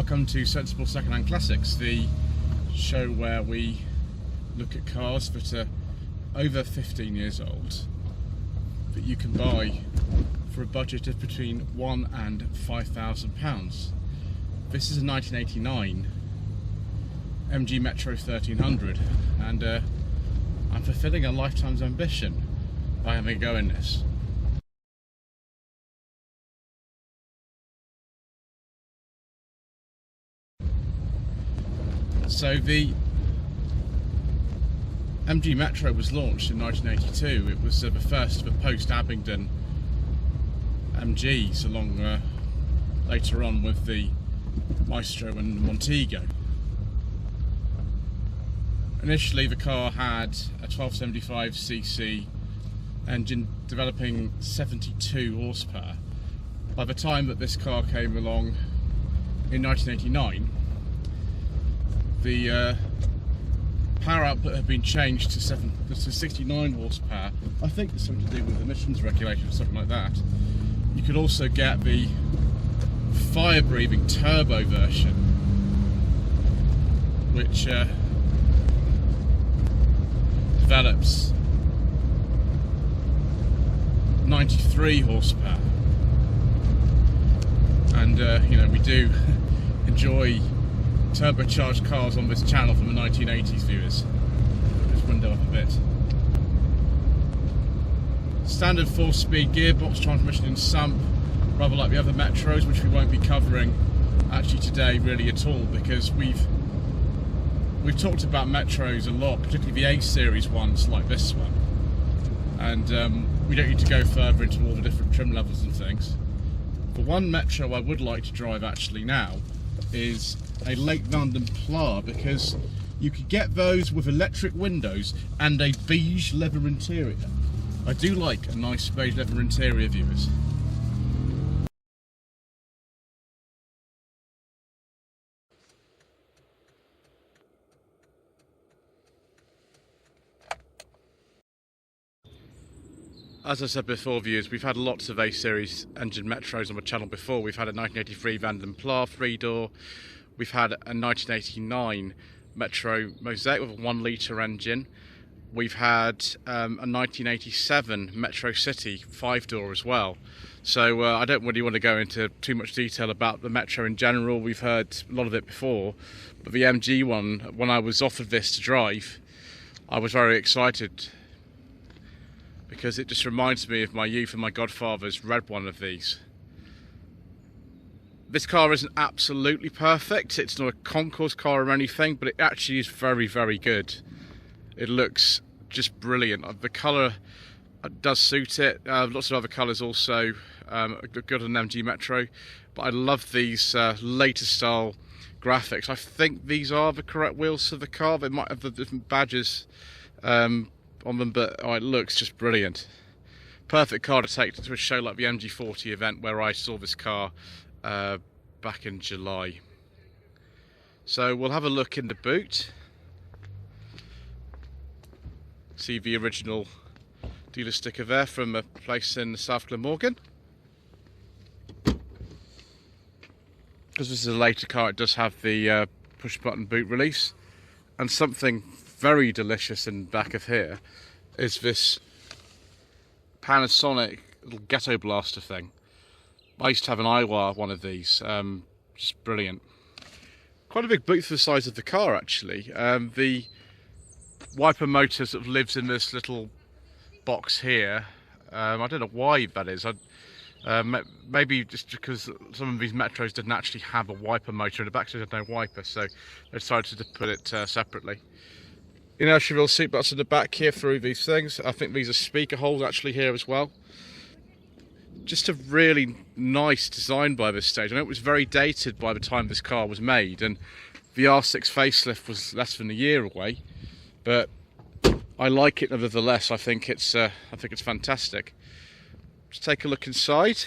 Welcome to Sensible Secondhand Classics, the show where we look at cars that are over 15 years old that you can buy for a budget of between £1,000 and £5,000. This is a 1989 MG Metro 1300 and I'm fulfilling a lifetime's ambition by having a go in this. So the MG Metro was launched in 1982. It was the first of the post-Abingdon MGs, along later on with the Maestro and Montego. Initially the car had a 1275cc engine developing 72 horsepower. By the time that this car came along in 1989, the power output had been changed to 69 horsepower. I think it's something to do with emissions regulation or something like that. You could also get the fire-breathing turbo version, which develops 93 horsepower. And you know, we do enjoy turbocharged cars on this channel from the 1980s viewers. Put this window up a bit. Standard 4-speed gearbox transmission in sump, rather like the other Metros, which we won't be covering actually today really at all, because we've talked about Metros a lot, particularly the A-series ones like this one, and we don't need to go further into all the different trim levels and things. The one Metro I would like to drive actually now is a Lake London Pla, because you could get those with electric windows and a beige leather interior. I do like a nice beige leather interior, viewers. As I said before, viewers, we've had lots of A-series engine Metros on the channel before. We've had a 1983 Van Pla 3-door. We've had a 1989 Metro Mosaic with a 1 litre engine. We've had a 1987 Metro City 5-door as well. So I don't really want to go into too much detail about the Metro in general. We've heard a lot of it before. But the MG one, when I was offered this to drive, I was very excited, because it just reminds me of my youth, and my godfather's read one of these. This car isn't absolutely perfect, it's not a concours car or anything, but it actually is very, very good. It looks just brilliant. The colour does suit it. Lots of other colours also look good on an MG Metro, but I love these later style graphics. I think these are the correct wheels for the car. They might have the different badges on them, but oh, it looks just brilliant. Perfect car to take to a show like the MG40 event where I saw this car back in July. So we'll have a look in the boot, see the original dealer sticker there from a place in South Glamorgan. Because this is a later car, it does have the push button boot release. And something very delicious in the back of here is this Panasonic little ghetto blaster thing. I used to have an Iwar one of these, just brilliant. Quite a big boot for the size of the car actually. The wiper motor sort of lives in this little box here. I don't know why that is. Maybe just because some of these Metros didn't actually have a wiper motor in the back, so they had no wiper, so they decided to put it separately. Inertia wheel seat belts in the back here through these things. I think these are speaker holes actually here as well. Just a really nice design by this stage. I know it was very dated by the time this car was made, and the R6 facelift was less than a year away, but I like it nevertheless. I think it's fantastic. Let's take a look inside.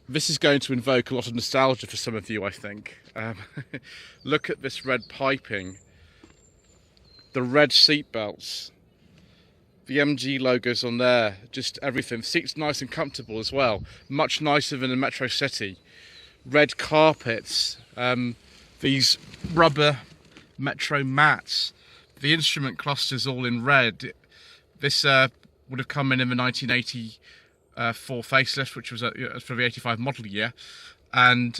This is going to invoke a lot of nostalgia for some of you, I think. Look at this red piping, the red seat belts, the MG logos on there, just everything. The seat's nice and comfortable as well, much nicer than the Metro City. red carpets, these rubber metro mats, the instrument clusters all in red. This would have come in the 1984 facelift, which was for the 85 model year, and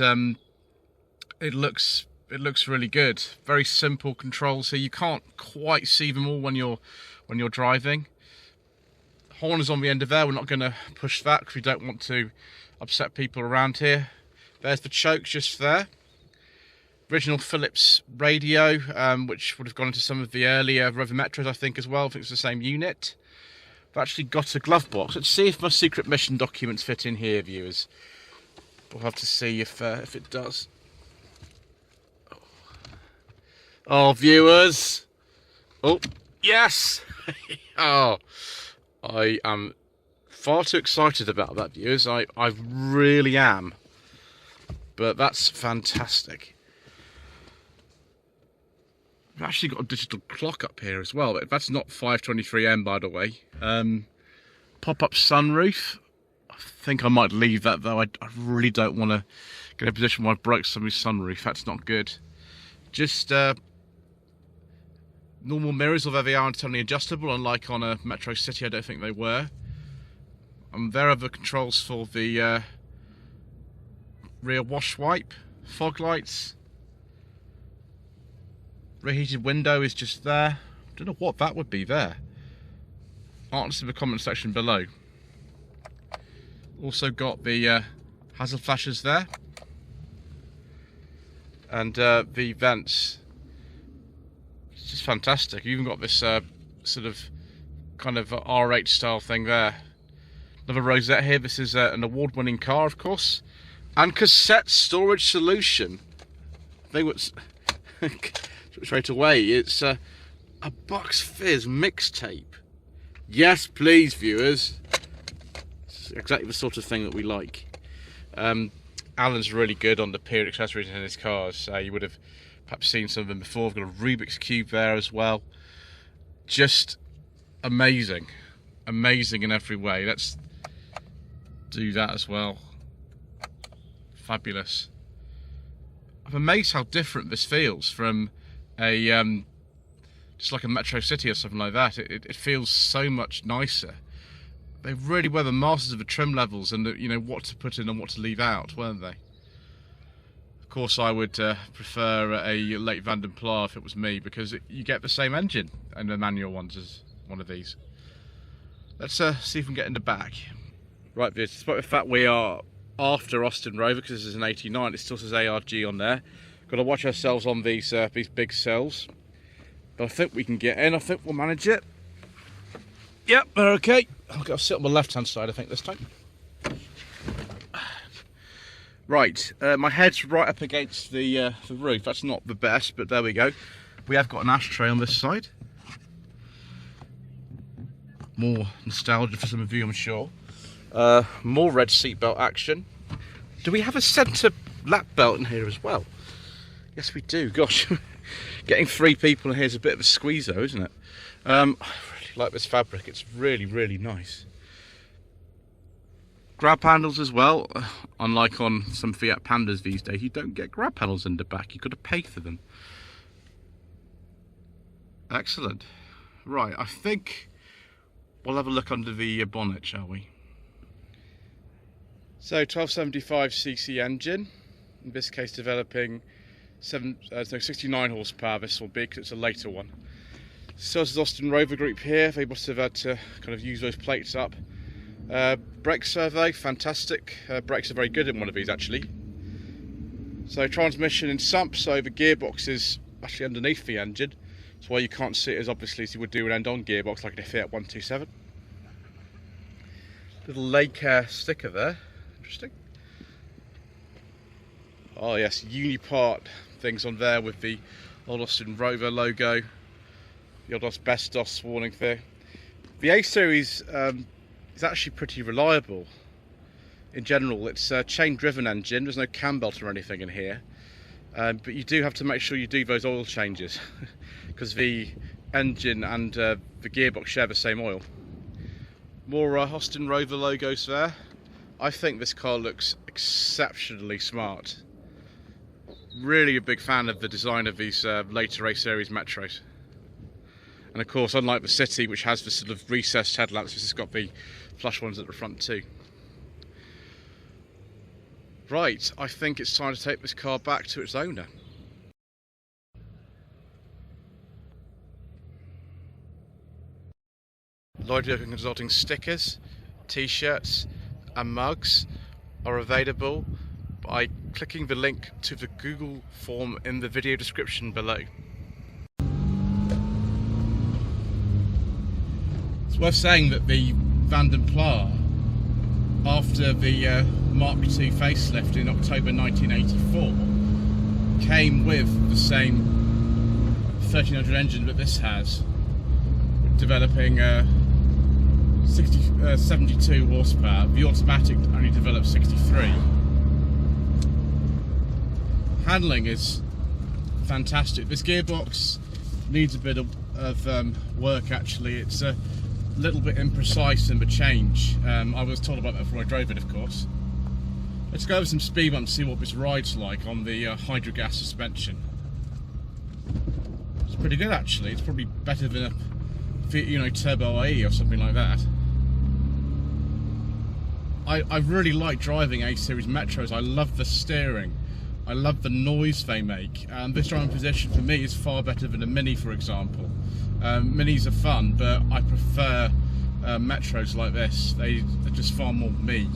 it looks really good. Very simple controls here. You can't quite see them all when you're driving. Horn is on the end of there. We're not going to push that because we don't want to upset people around here. There's the choke just there. Original Philips radio, which would have gone into some of the earlier Rover Metros, I think, as well. I think it's the same unit. I've actually got a glove box. Let's see if my secret mission documents fit in here, viewers. We'll have to see if it does. Oh, viewers! Oh, yes! Oh, I am far too excited about that, viewers. I really am. But that's fantastic. We've actually got a digital clock up here as well. That's not 523M, by the way. Pop-up sunroof. I think I might leave that, though. I really don't want to get in a position where I broke somebody's sunroof. That's not good. Just normal mirrors, although they are entirely adjustable, unlike on a Metro City, I don't think they were. There are the controls for the rear wash wipe, fog lights. Rear-heated window is just there. I don't know what that would be there. Answer in the comment section below. Also got the hazard flashes there. And the vents. It's just fantastic. You even got this sort of kind of R8 style thing there. Another rosette here. This is an award-winning car, of course. And cassette storage solution. I think what's straight away, it's a Bucks Fizz mixtape. Yes, please, viewers. It's exactly the sort of thing that we like. Alan's really good on the period accessories in his cars. You would have perhaps seen some of them before. We've got a Rubik's Cube there as well. Just amazing. Amazing in every way. Let's do that as well. Fabulous. I'm amazed how different this feels from a just like a Metro City or something like that. It feels so much nicer. They really were the masters of the trim levels and you know what to put in and what to leave out, weren't they? Of course, I would prefer a late Vanden Plas if it was me, because you get the same engine in the manual ones as one of these. Let's see if we can get in the back. Right, despite the fact we are after Austin Rover, because this is an 89, it still says ARG on there. Got to watch ourselves on these big cells. But I think we can get in. I think we'll manage it. Yep, we're okay. I'll sit on the left-hand side, I think, this time. Right, my head's right up against the roof. That's not the best, but there we go. We have got an ashtray on this side. More nostalgia for some of you, I'm sure. More red seatbelt action. Do we have a centre lap belt in here as well? Yes, we do. Gosh, getting 3 people in here is a bit of a squeeze, though, isn't it? I really like this fabric. It's really, really nice. Grab handles as well. Unlike on some Fiat Pandas these days, you don't get grab handles in the back. You've got to pay for them. Excellent. Right, I think we'll have a look under the bonnet, shall we? So 1275cc engine, in this case developing 69 horsepower. This will be because it's a later one. So this is Austin Rover Group here. They must have had to kind of use those plates up. Brake survey, fantastic. Brakes are very good in one of these actually. So transmission in sump, so the gearbox is actually underneath the engine. That's why you can't see it as obviously as you would do an end-on gearbox like in a Fiat 127. Little leg care sticker there. Interesting. Oh yes, Unipart things on there with the old Austin Rover logo, the old asbestos warning there. The A-Series is actually pretty reliable in general. It's a chain-driven engine. There's no cam belt or anything in here, but you do have to make sure you do those oil changes because the engine and the gearbox share the same oil. More Austin Rover logos there. I think this car looks exceptionally smart. Really a big fan of the design of these later A series Metros. And of course, unlike the City, which has the sort of recessed headlamps, this has got the flush ones at the front too. Right, I think it's time to take this car back to its owner. Lloyd Consulting stickers, t-shirts and mugs are available by clicking the link to the Google form in the video description below. It's worth saying that the Vanden Plas, after the Mark II facelift in October 1984, came with the same 1300 engine that this has, developing 72 horsepower. The automatic only developed 63. Handling is fantastic. This gearbox needs a bit of work actually. It's a little bit imprecise in the change. I was told about that before I drove it, of course. Let's go over some speed bumps and see what this ride's like on the hydrogas suspension. It's pretty good actually. It's probably better than a Turbo IE or something like that. I really like driving A-Series Metros. I love the steering. I love the noise they make. This driving position for me is far better than a Mini, for example. Minis are fun, but I prefer Metros like this. They're just far more me.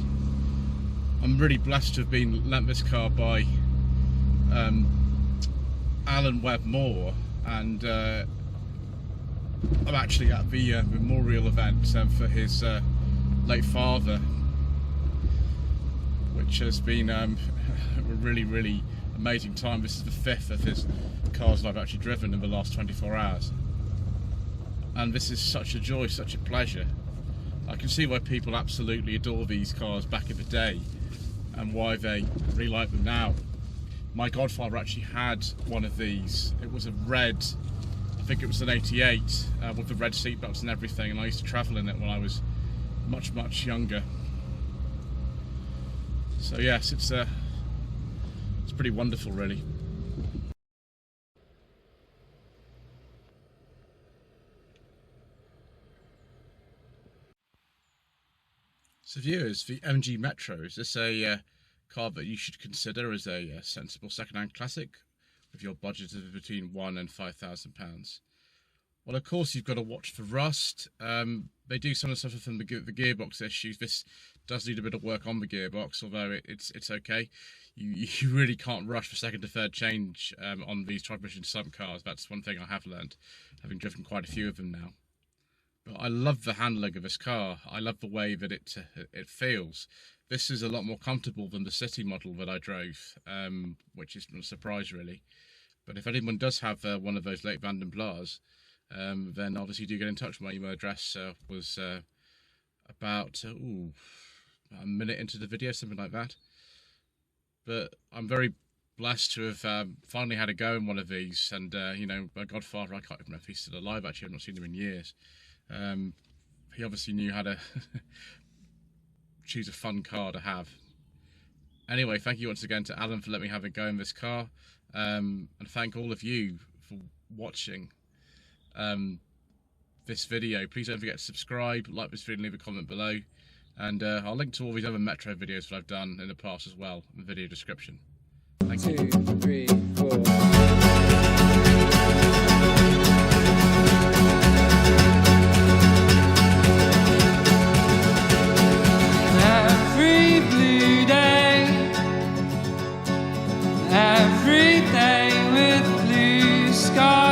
I'm really blessed to have been lent this car by Alan Webb Moore, and I'm actually at the memorial event for his late father, which has been a really amazing time. This is the 5th of his cars that I've actually driven in the last 24 hours. And this is such a joy, such a pleasure. I can see why people absolutely adore these cars back in the day and why they really like them now. My godfather actually had one of these. It was a red, I think it was an 88 with the red seat belts and everything, and I used to travel in it when I was much younger. So yes, it's pretty wonderful really. So viewers, the MG Metro, is this a car that you should consider as a sensible second-hand classic with your budget of between £1,000 and £5,000? Well, of course you've got to watch for rust. They do some of the stuff from the gearbox issues. This does need a bit of work on the gearbox, although it's okay. You really can't rush for second to third change on these transmission sump cars. That's one thing I have learned, having driven quite a few of them now. But I love the handling of this car. I love the way that it feels. This is a lot more comfortable than the City model that I drove, which is a surprise really. But if anyone does have one of those late Vanden Plas, then obviously do get in touch. My email address was about a minute into the video, something like that. But I'm very blessed to have finally had a go in one of these, and my godfather, I can't even know if he's still alive actually, I've not seen him in years. He obviously knew how to choose a fun car to have. Anyway, thank you once again to Alan for letting me have a go in this car, and thank all of you for watching this video. Please don't forget to subscribe, like this video, and leave a comment below, and I'll link to all these other Metro videos that I've done in the past as well in the video description. Thank you. 2, 3, 4. Every day with blue skies.